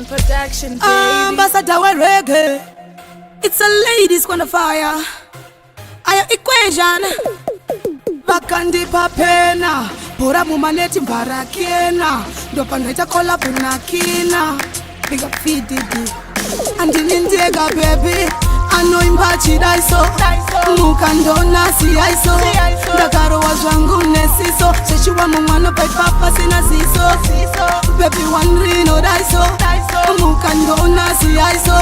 production, baby. Ambassador wa reggae. It's a ladies on the fire. Aya equation. Bakandi papena. Bora mumaneti mbarakiena. Ndopa noita kola bunakina. Big up VDD. Andinindega baby. Ano imbachi daiso. Mukandona si aiso. Ndakaro wa zwangu nesiso. Seshiwa mumano pai papa sina ziso. Baby one rino daiso. Mukandona si aiso.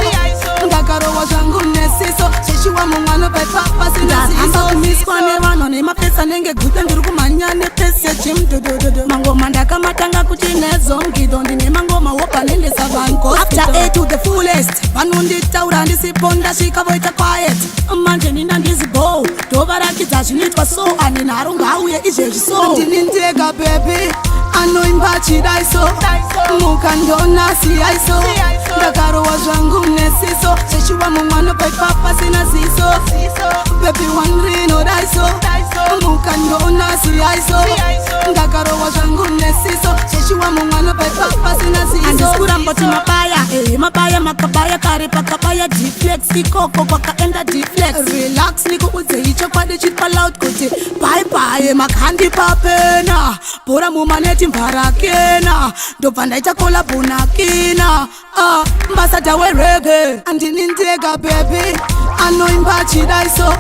Ndakaro wa zwangu nesiso. Seshiwa mumano pai papa sina ziso. Amba kumiskwane wano ni mapesa nenge guta ndiru kumanyane pese chim do. Mango mandaka matanga kuchinezo ngido. Ndine mango mawopa nende savanko. After A to the fullest. Panundi taura ndisiponda shika voita quiet. Manje nina ndizibo. Tovarakidza zvinitwa so anina arunga auye izvezvi so. Ndinindega baby. Ano imbachi daiso. Mukandona si aiso. Ndakarowa zvangu nesiso. Seshiwa mumano pai papa sina ziso. Baby one rino daiso. Mukandona si aiso. Ndakarowa zvangu nesiso. Seshiwa mumano pai papa sina ziso. Andiskura mboti mabaya. Mabaya makabaya kare pakabaya deflex. Ikoko kwakaenda deflex. Relax niko udze icho kwade chitpa loud kuti bye bye makandi papena. Bora mumaneti mbarakena. Ndobva ndaita kola bunakina. Ambassador wa reggae. Andinindega baby. Ano imbachi daiso.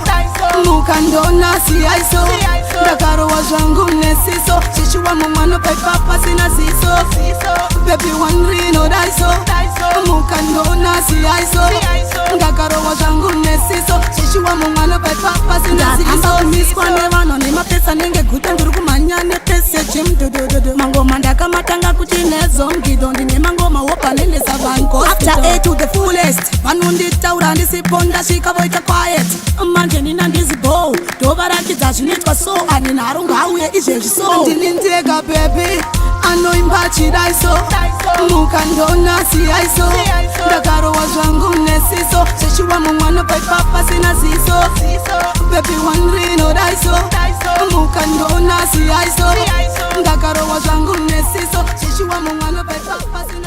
Mukandona si aiso. Ndakarowa zvangu nesiso. Seshiwa mumano pai papa sina ziso. Baby one rino daiso. Mukandona si aiso. Ndakarowa zvangu nesiso. Seshiwa mumano pai papa sina ziso. Amba kumiskwane wano ni mapesa nenge guta ndiru kumanyane pese chim do. Mango mandaka matanga kuchinezo ngido. Ndine mango mawopa nende savanko. After A to the fullest. Panundi taura ndisiponda shika voita quiet. Manje nina ndizibo. Tovarakidza zvinitwa so anina arunga auye izvezvi so. Ndinindega baby. Ano imbachi daiso. Mukandona si aiso. Ndakarowa zvangu nesiso. Seshiwa mumano pai papa sina ziso. Baby one rino daiso. Mukandona si aiso. Ndakarowa zvangu nesiso. Seshiwa mumano pai papa sina